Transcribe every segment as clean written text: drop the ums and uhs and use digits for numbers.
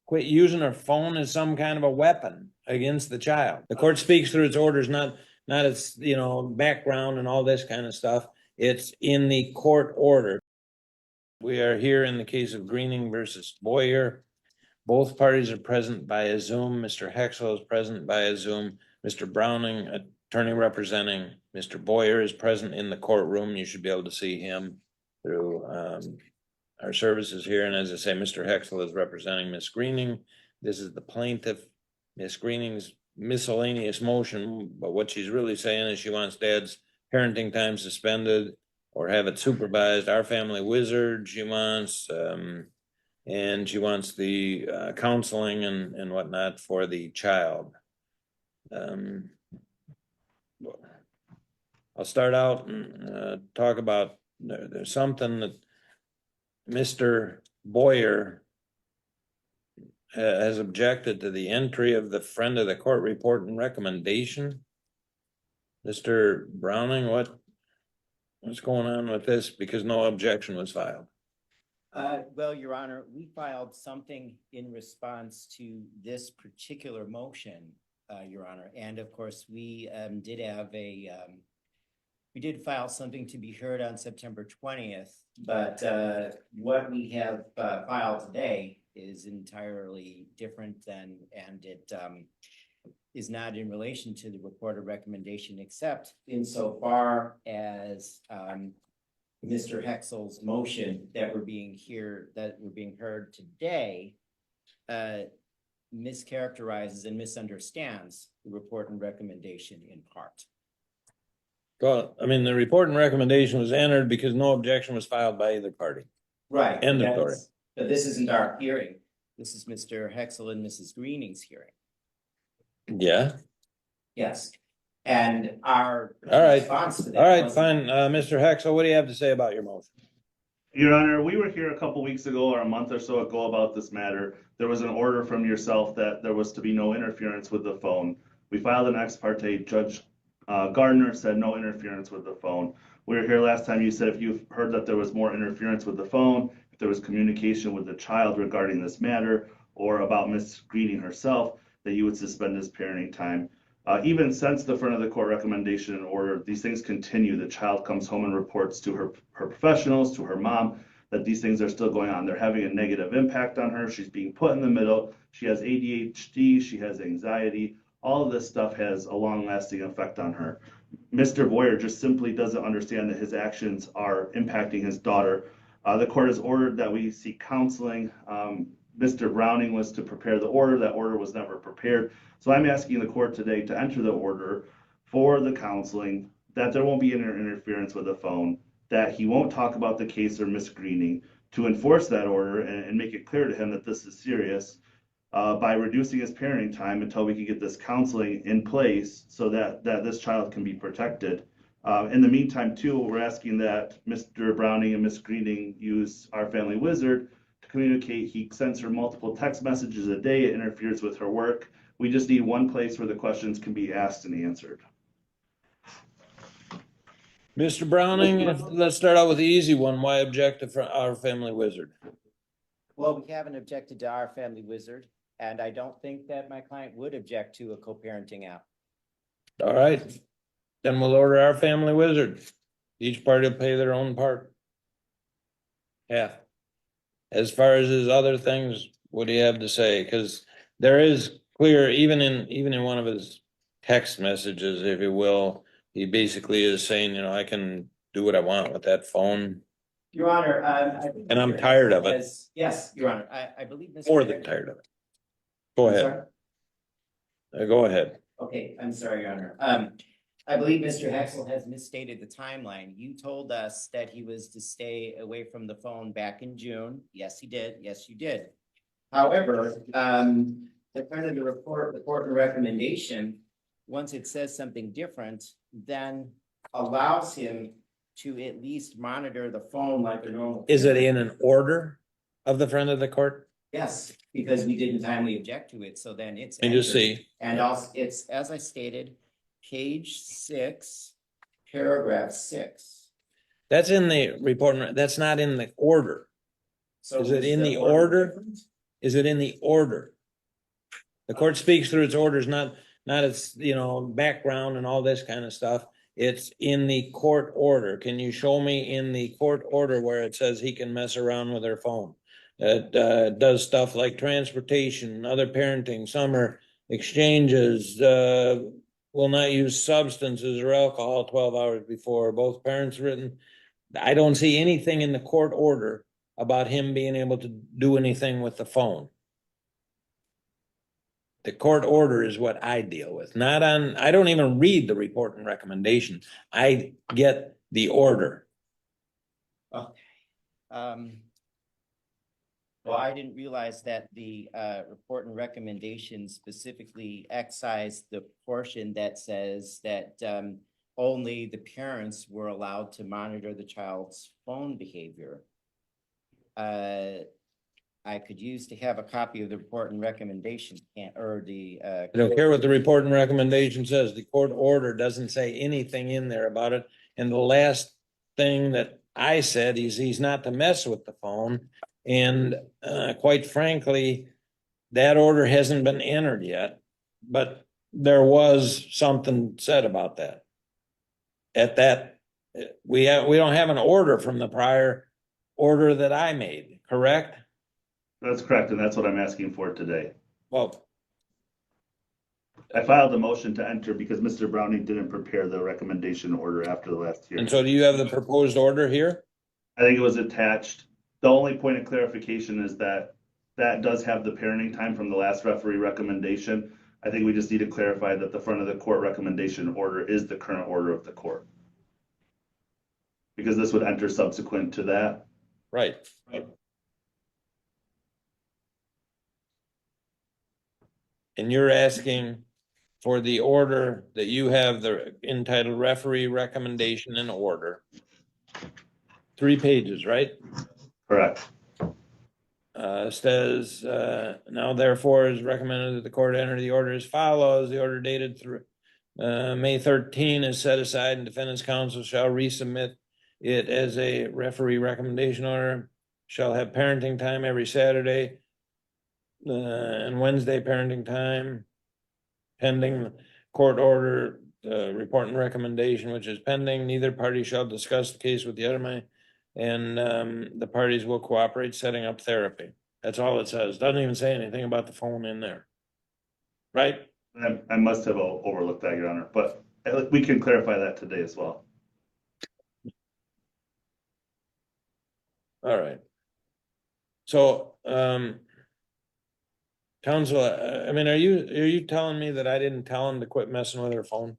quit using her phone as some kind of a weapon against the child. The court speaks through its orders, not its, background and all this kind of stuff. It's in the court order. We are here in the case of Greening versus Boyer. Both parties are present by a Zoom. Mr. Hexel is present by a Zoom. Mr. Browning, attorney representing Mr. Boyer, is present in the courtroom. You should be able to see him through our services here. And as I say, Mr. Hexel is representing Miss Greening. This is the plaintiff. Miss Greening's miscellaneous motion, but what she's really saying is she wants dad's parenting time suspended or have it supervised. Our family wizard, she wants, and she wants the counseling and whatnot for the child. I'll start out and talk about, there's something that Mr. Boyer has objected to the entry of the friend of the court report and recommendation. Mr. Browning, what's going on with this? Because no objection was filed. Well, Your Honor, we filed something in response to this particular motion, Your Honor. And of course, we did file something to be heard on September 20th, but what we have filed today is entirely different and it is not in relation to the report of recommendation, except insofar as Mr. Hexel's motion that we're being heard today mischaracterizes and misunderstands the report and recommendation in part. Well, I mean, the report and recommendation was entered because no objection was filed by either party. Right. End of story. But this isn't our hearing. This is Mr. Hexel and Mrs. Greening's hearing. Yeah. Yes. And our response to that. All right, fine. Mr. Hexel, what do you have to say about your motion? Your Honor, we were here a couple weeks ago or a month or so ago about this matter. There was an order from yourself that there was to be no interference with the phone. We filed an ex parte. Judge Gardner said no interference with the phone. We were here last time. You said if you heard that there was more interference with the phone, if there was communication with the child regarding this matter or about Miss Greening herself, that you would suspend his parenting time. Even since the front of the court recommendation and order, these things continue. The child comes home and reports to her professionals, to her mom, that these things are still going on. They're having a negative impact on her. She's being put in the middle. She has ADHD. She has anxiety. All of this stuff has a long-lasting effect on her. Mr. Boyer just simply doesn't understand that his actions are impacting his daughter. The court has ordered that we seek counseling. Mr. Browning was to prepare the order. That order was never prepared. So I'm asking the court today to enter the order for the counseling, that there won't be any interference with the phone, that he won't talk about the case or Miss Greening, to enforce that order and make it clear to him that this is serious by reducing his parenting time until we can get this counseling in place so that this child can be protected. In the meantime, too, we're asking that Mr. Browning and Miss Greening use our family wizard to communicate. He sends her multiple text messages a day. It interferes with her work. We just need one place where the questions can be asked and answered. Mr. Browning, let's start out with the easy one. Why object to our family wizard? Well, we haven't objected to our family wizard, and I don't think that my client would object to a co-parenting app. All right. Then we'll order our family wizard. Each party will pay their own part. Yeah. As far as his other things, what do you have to say? Because there is clear, even in one of his text messages, if you will, he basically is saying, I can do what I want with that phone. Your Honor, and I'm tired of it. Yes, Your Honor, I believe Mr. More than tired of it. Go ahead. Go ahead. Okay, I'm sorry, Your Honor. I believe Mr. Hexel has misstated the timeline. You told us that he was to stay away from the phone back in June. Yes, he did. Yes, you did. However, the kind of the report and recommendation, once it says something different, then allows him to at least monitor the phone like a normal. Is it in an order of the friend of the court? Yes, because we didn't timely object to it. So then it's. And you see. And also it's, as I stated, page 6, paragraph 6. That's in the report. That's not in the order. So is it in the order? Is it in the order? The court speaks through its orders, not its, background and all this kind of stuff. It's in the court order. Can you show me in the court order where it says he can mess around with their phone? It does stuff like transportation, other parenting, summer exchanges, will not use substances or alcohol 12 hours before both parents written. I don't see anything in the court order about him being able to do anything with the phone. The court order is what I deal with, I don't even read the report and recommendation. I get the order. Okay. Well, I didn't realize that the report and recommendation specifically excised the portion that says that only the parents were allowed to monitor the child's phone behavior. I could use to have a copy of the report and recommendation, or the. I don't care what the report and recommendation says. The court order doesn't say anything in there about it. And the last thing that I said is he's not to mess with the phone. And quite frankly, that order hasn't been entered yet, but there was something said about that. At that, we don't have an order from the prior order that I made, correct? That's correct, and that's what I'm asking for today. Well, I filed a motion to enter because Mr. Browning didn't prepare the recommendation order after the last hearing. and so do you have the proposed order here? I think it was attached. The only point of clarification is that that does have the parenting time from the last referee recommendation. I think we just need to clarify that the front of the court recommendation order is the current order of the court. Because this would enter subsequent to that. Right. And you're asking for the order that you have the entitled referee recommendation and order. 3 pages, right? Correct. Says, now therefore is recommended that the court enter the order as follows. The order dated through May 13 is set aside and defendant's counsel shall resubmit it as a referee recommendation order. Shall have parenting time every Saturday and Wednesday parenting time pending court order, report and recommendation, which is pending. Neither party shall discuss the case with the other, and the parties will cooperate setting up therapy. That's all it says. Doesn't even say anything about the phone in there. Right? I must have overlooked that, Your Honor, but we can clarify that today as well. All right. So, counsel, I mean, are you telling me that I didn't tell him to quit messing with her phone?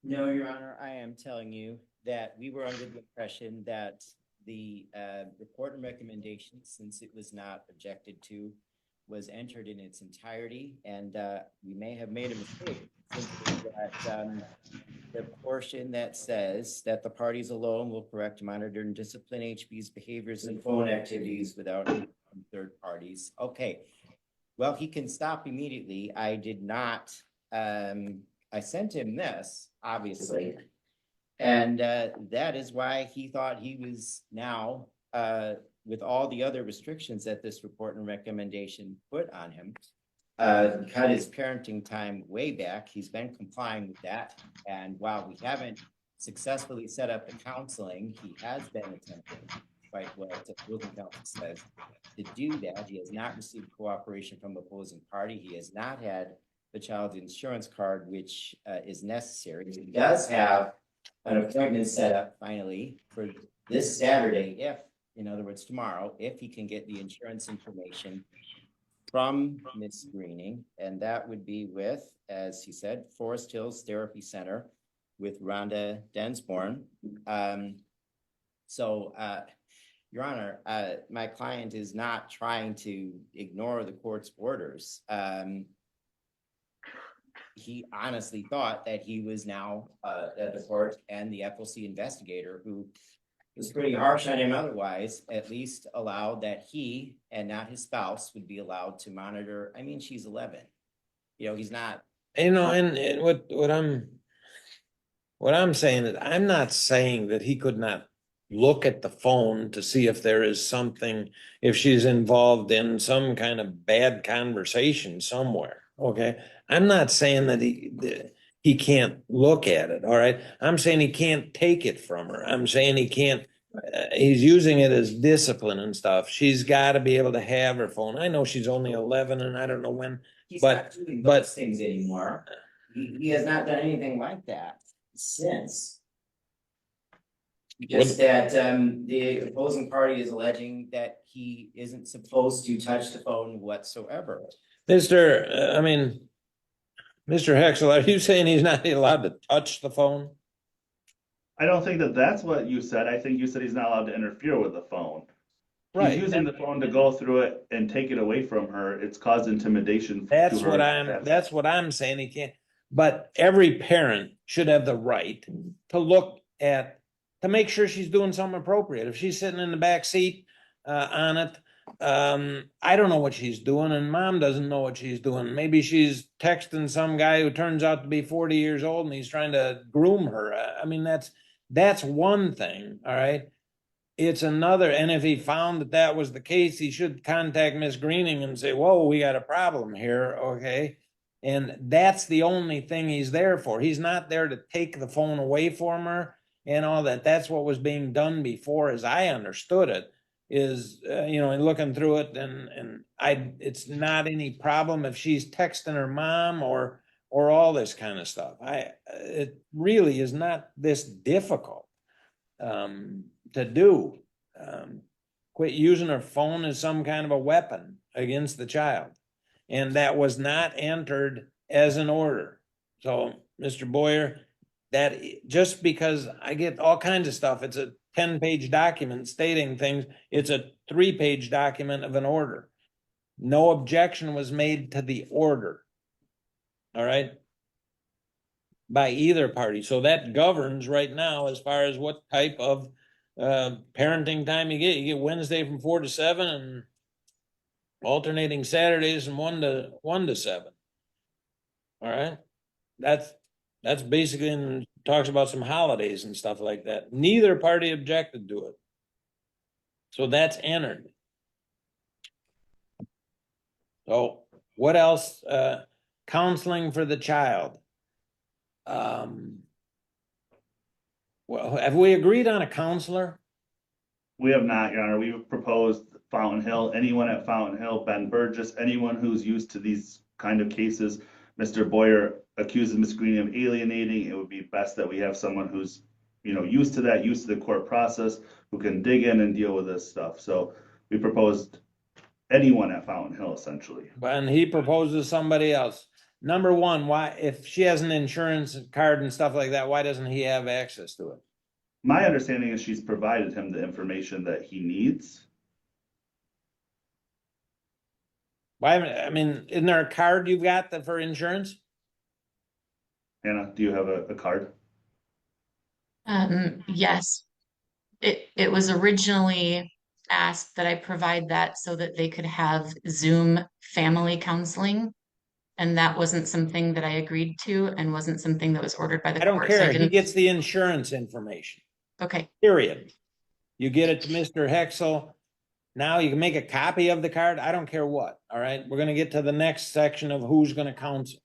No, Your Honor, I am telling you that we were under the impression that the report and recommendation, since it was not objected to, was entered in its entirety, and we may have made a mistake thinking that the portion that says that the parties alone will correct, monitor, and discipline HB's behaviors and phone activities without third parties. Okay, well, he can stop immediately. I did not, I sent him this, obviously, and that is why he thought he was now, with all the other restrictions that this report and recommendation put on him, cut his parenting time way back. He's been complying with that. And while we haven't successfully set up the counseling, he has been attempting, despite what the ruling counsel says, to do that. He has not received cooperation from the opposing party. He has not had the child's insurance card, which is necessary. He does have an appointment set up finally for this Saturday, if, in other words, tomorrow, if he can get the insurance information from Ms. Greening, and that would be with, as he said, Forest Hills Therapy Center with Rhonda Densborn. Your Honor, my client is not trying to ignore the court's orders. He honestly thought that he was now at the court, and the FOC investigator, who was pretty harsh on him otherwise, at least allowed that he and not his spouse would be allowed to monitor. I mean, she's 11. You know, he's not. And what I'm saying is, I'm not saying that he could not look at the phone to see if there is something, if she's involved in some kind of bad conversation somewhere, okay? I'm not saying that he can't look at it, all right? I'm saying he can't take it from her. I'm saying he can't, he's using it as discipline and stuff. She's got to be able to have her phone. I know she's only 11 and I don't know when. He's But- not doing but- those things anymore. He has not done anything like that since. Just that, the opposing party is alleging that he isn't supposed to touch the phone whatsoever. Mr. Hexel, are you saying he's not allowed to touch the phone? I don't think that that's what you said. I think you said he's not allowed to interfere with the phone. He's using the phone to go through it and take it away from her. It's caused intimidation. That's what I'm saying. He can't, but every parent should have the right to look at, to make sure she's doing something appropriate. If she's sitting in the back seat, on it, I don't know what she's doing and mom doesn't know what she's doing. Maybe she's texting some guy who turns out to be 40 years old and he's trying to groom her. I mean, that's one thing. All right. It's another, and if he found that that was the case, he should contact Miss Greening and say, whoa, we got a problem here, okay? And that's the only thing he's there for. He's not there to take the phone away from her and all that. That's what was being done before, as I understood it, is, looking through it, and it's not any problem if she's texting her mom or all this kind of stuff. It really is not this difficult. To do. Quit using her phone as some kind of a weapon against the child. And that was not entered as an order. So, Mr. Boyer, that just because I get all kinds of stuff, it's a 10-page document stating things, it's a 3-page document of an order. No objection was made to the order. All right? By either party. So that governs right now as far as what type of parenting time you get. You get Wednesday from 4 to 7 and alternating Saturdays from 1 to 7. All right. That's basically, and talks about some holidays and stuff like that. Neither party objected to it. So that's entered. So what else? Counseling for the child. Well, have we agreed on a counselor? We have not, Your Honor. We've proposed Fountain Hill, anyone at Fountain Hill, Ben Burgess, anyone who's used to these kind of cases. Mr. Boyer accuses Ms. Green of alienating. It would be best that we have someone who's, used to that, used to the court process, who can dig in and deal with this stuff. So we proposed anyone at Fountain Hill, essentially. And he proposes somebody else. Number one, why, if she has an insurance card and stuff like that, why doesn't he have access to it? My understanding is she's provided him the information that he needs. Why, isn't there a card you've got for insurance? Hannah, do you have a card? Yes. It was originally asked that I provide that so that they could have Zoom family counseling. And that wasn't something that I agreed to and wasn't something that was ordered by the I don't court. So care. He gets the insurance information, Okay, period. You get it to Mr. Hexel. Now you can make a copy of the card. I don't care what. All right. We're going to get to the next section of who's going to counsel.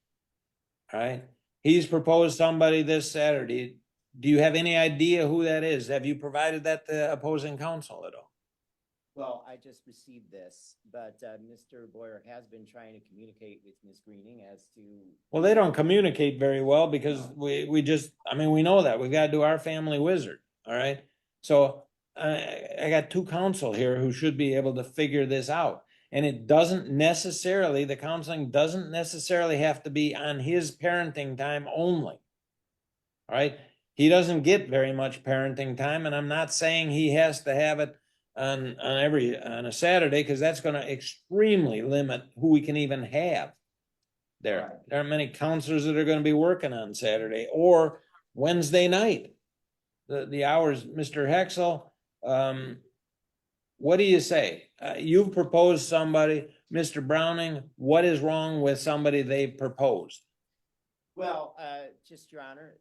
All right. He's proposed somebody this Saturday. Do you have any idea who that is? Have you provided that to opposing counsel at all? Well, I just received this, but Mr. Boyer has been trying to communicate with Ms. Greening as to. Well, they don't communicate very well because we know that. We've got to do our family wizard. All right. So I got two counsel here who should be able to figure this out. And it doesn't necessarily, the counseling doesn't necessarily have to be on his parenting time only. All right. He doesn't get very much parenting time, and I'm not saying he has to have it on a Saturday, because that's going to extremely limit who we can even have there. There aren't many counselors that are going to be working on Saturday or Wednesday night. The hours, Mr. Hexel, what do you say? You've proposed somebody, Mr. Browning. What is wrong with somebody they proposed? Well, just Your Honor,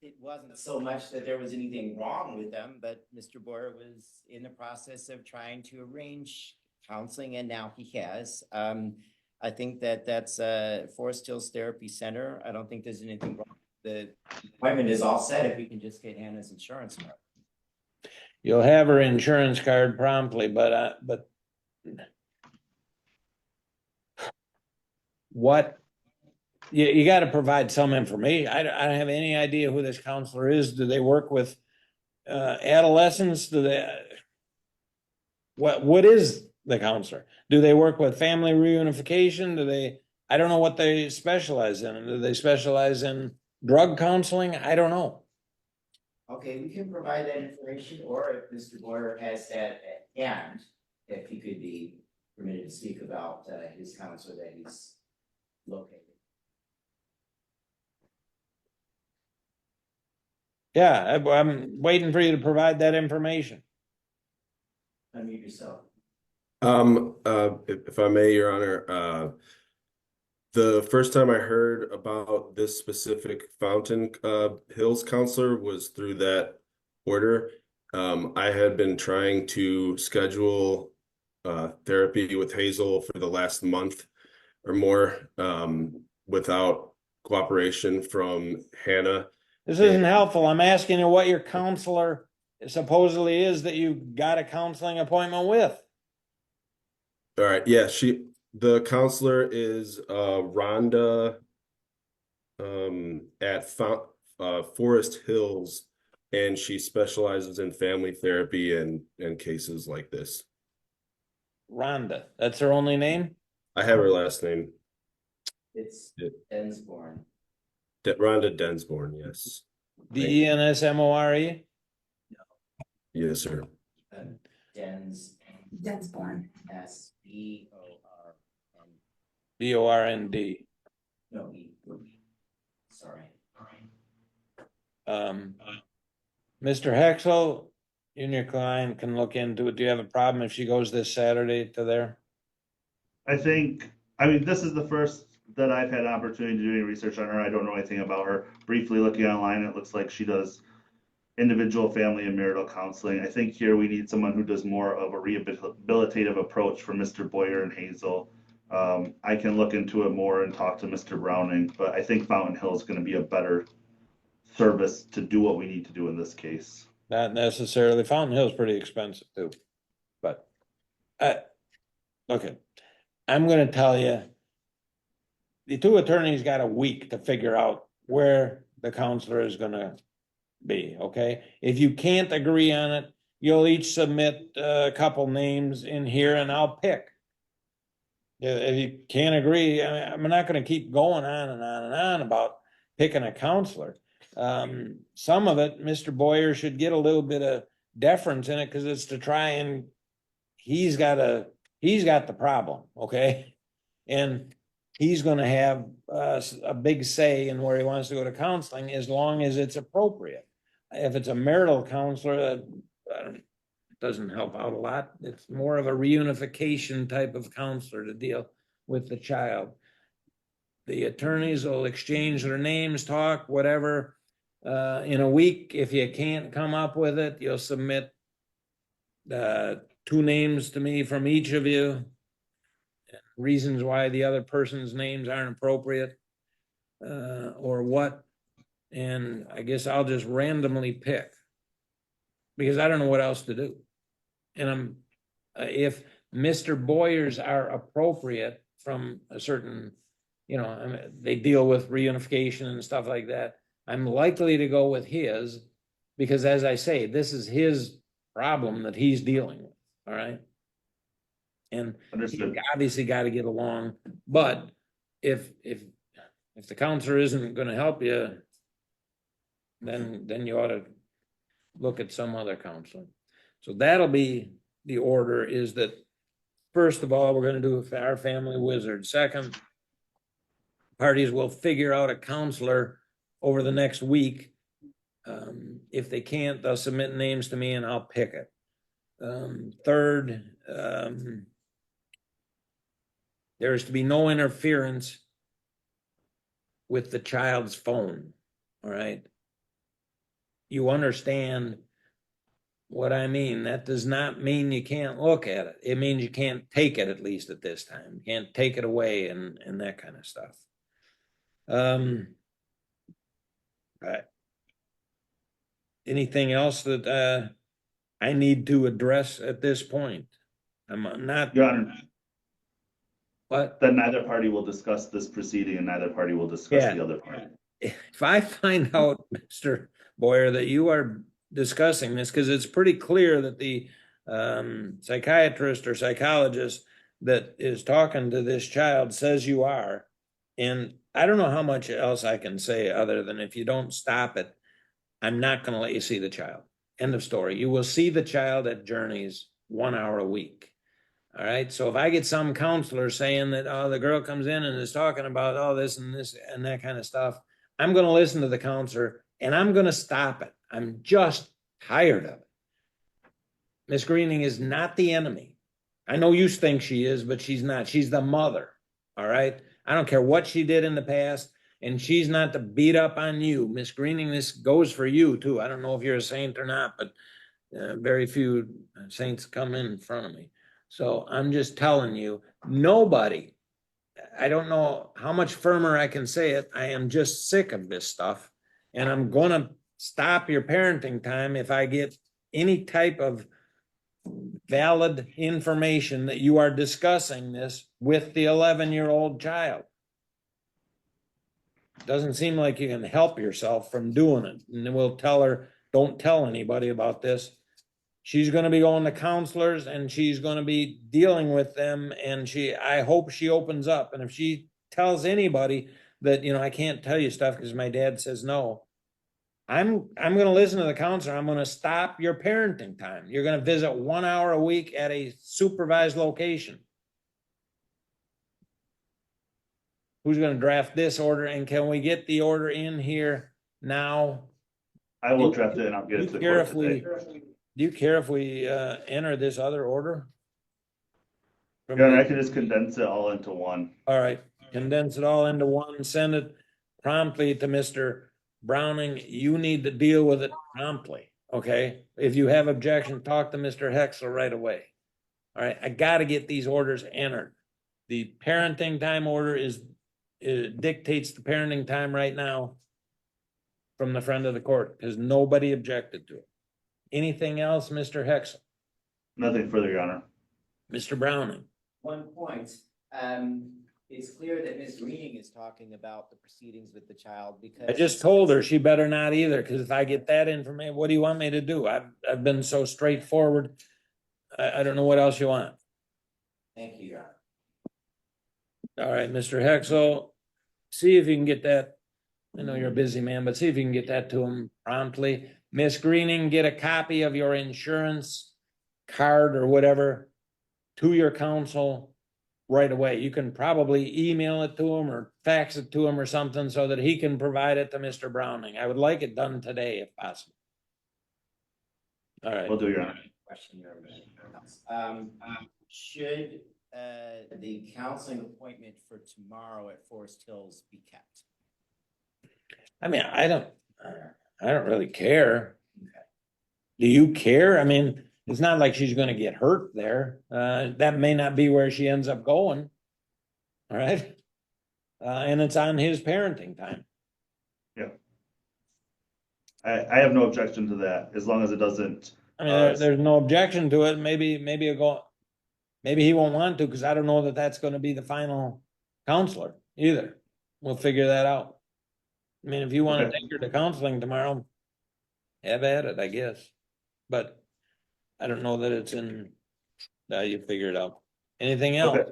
it wasn't so much that there was anything wrong with them, but Mr. Boyer was in the process of trying to arrange counseling, and now he has. I think that that's Forest Hills Therapy Center. I don't think there's anything wrong. The appointment is all set if we can just get Hannah's insurance card. You'll have her insurance card promptly, but what, you got to provide some information. I don't have any idea who this counselor is. Do they work with adolescents? Do they, what is the counselor? Do they work with family reunification? Do they, I don't know what they specialize in. Do they specialize in drug counseling? I don't know. Okay, we can provide that information, or if Mr. Boyer has that at hand, if he could be permitted to speak about his counselor that he's located. Yeah, I'm waiting for you to provide that information. Unmute yourself. If I may, Your Honor, the first time I heard about this specific Fountain Hills counselor was through that order. I had been trying to schedule therapy with Hazel for the last month or more without cooperation from Hannah. This isn't helpful. I'm asking you what your counselor supposedly is that you got a counseling appointment with. All right, yeah, the counselor is Rhonda at Forest Hills, and she specializes in family therapy and cases like this. Rhonda, that's her only name? I have her last name. It's Densborn. Rhonda Densborn, yes. Densmore? Yes, sir. Densborn. SBORN. BORND. No, sorry. Mr. Hexel, you and your client can look into it. Do you have a problem if she goes this Saturday to there? I mean, this is the first that I've had an opportunity to do any research on her. I don't know anything about her. Briefly looking online, it looks like she does individual, family, and marital counseling. I think here we need someone who does more of a rehabilitative approach for Mr. Boyer and Hazel. I can look into it more and talk to Mr. Browning, but I think Fountain Hill is going to be a better service to do what we need to do in this case. Not necessarily. Fountain Hill's pretty expensive too. But, okay. I'm gonna tell you, the two attorneys got a week to figure out where the counselor is gonna be, okay? If you can't agree on it, you'll each submit a couple names in here and I'll pick. If you can't agree, I'm not gonna keep going on and on and on about picking a counselor. Some of it, Mr. Boyer should get a little bit of deference in it because it's to try and he's got the problem, okay? And he's gonna have a big say in where he wants to go to counseling as long as it's appropriate. If it's a marital counselor, it doesn't help out a lot. It's more of a reunification type of counselor to deal with the child. The attorneys will exchange their names, talk, whatever. In a week, if you can't come up with it, you'll submit 2 names to me from each of you. Reasons why the other person's names aren't appropriate, or what. And I guess I'll just randomly pick because I don't know what else to do. And if Mr. Boyer's are appropriate from a certain, they deal with reunification and stuff like that, I'm likely to go with his because, as I say, this is his problem that he's dealing with. All right. And you obviously got to get along, but if the counselor isn't going to help you, then you ought to look at some other counselor. So that'll be the order, is that first of all, we're going to do our family wizard. Second, parties will figure out a counselor over the next week. If they can't, they'll submit names to me and I'll pick it. Third, there is to be no interference with the child's phone. All right. you understand what I mean. That does not mean you can't look at it. It means you can't take it, at least at this time. You can't take it away and that kind of stuff. Right. Anything else that I need to address at this point? I'm not. Your Honor, What? then neither party will discuss this proceeding and neither party will discuss Yeah. the other party. If I find out, Mr. Boyer, that you are discussing this, because it's pretty clear that the psychiatrist or psychologist that is talking to this child says you are, and I don't know how much else I can say other than if you don't stop it, I'm not going to let you see the child. End of story. You will see the child at Journeys 1 hour a week. All right. So if I get some counselor saying that, oh, the girl comes in and is talking about all this and that kind of stuff, I'm going to listen to the counselor and I'm going to stop it. I'm just tired of it. Miss Greening is not the enemy. I know you think she is, but she's not. She's the mother. All right. I don't care what she did in the past, and she's not to beat up on you. Miss Greening, this goes for you too. I don't know if you're a saint or not, but very few saints come in front of me. So I'm just telling you, nobody, I don't know how much firmer I can say it. I am just sick of this stuff. And I'm going to stop your parenting time if I get any type of valid information that you are discussing this with the 11-year-old child. Doesn't seem like you can help yourself from doing it. And then we'll tell her, don't tell anybody about this. She's going to be going to counselors and she's going to be dealing with them. And I hope she opens up. And if she tells anybody that, I can't tell you stuff because my dad says no, I'm going to listen to the counselor. I'm going to stop your parenting time. You're going to visit 1 hour a week at a supervised location. Who's going to draft this order? And can we get the order in here now? I will draft it and I'll get it to the court today. Do you care if we enter this other order? Your Honor, I can just condense it all into one. All right, condense it all into one, send it promptly to Mr. Browning. You need to deal with it promptly, okay? If you have objection, talk to Mr. Hexel right away. All right, I got to get these orders entered. The parenting time order dictates the parenting time right now from the friend of the court because nobody objected to it. Anything else, Mr. Hexel? Nothing further, Your Honor. Mr. Browning? One point, it's clear that Ms. Greening is talking about the proceedings with the child because. I just told her she better not either, because if I get that information, what do you want me to do? I've been so straightforward. I don't know what else you want. Thank you, Your Honor. All right, Mr. Hexel, see if you can get that. I know you're a busy man, but see if you can get that to him promptly. Miss Greening, get a copy of your insurance card or whatever to your counsel right away. You can probably email it to him or fax it to him or something so that he can provide it to Mr. Browning. I would like it done today if possible. All right. Will do, Your Honor. Question, Your Honor. Should the counseling appointment for tomorrow at Forest Hills be kept? I mean, I don't really care. Do you care? I mean, it's not like she's gonna get hurt there. That may not be where she ends up going. All right? And it's on his parenting time. Yeah. I have no objection to that, as long as it doesn't. I mean, there's no objection to it. Maybe he won't want to, because I don't know that that's gonna be the final counselor either. We'll figure that out. I mean, if you want to take her to counseling tomorrow, have at it, I guess. But I don't know that it's in, you figure it out. Anything else? Okay.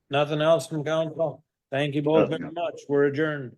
Nothing else from council? Thank you both very much. We're adjourned.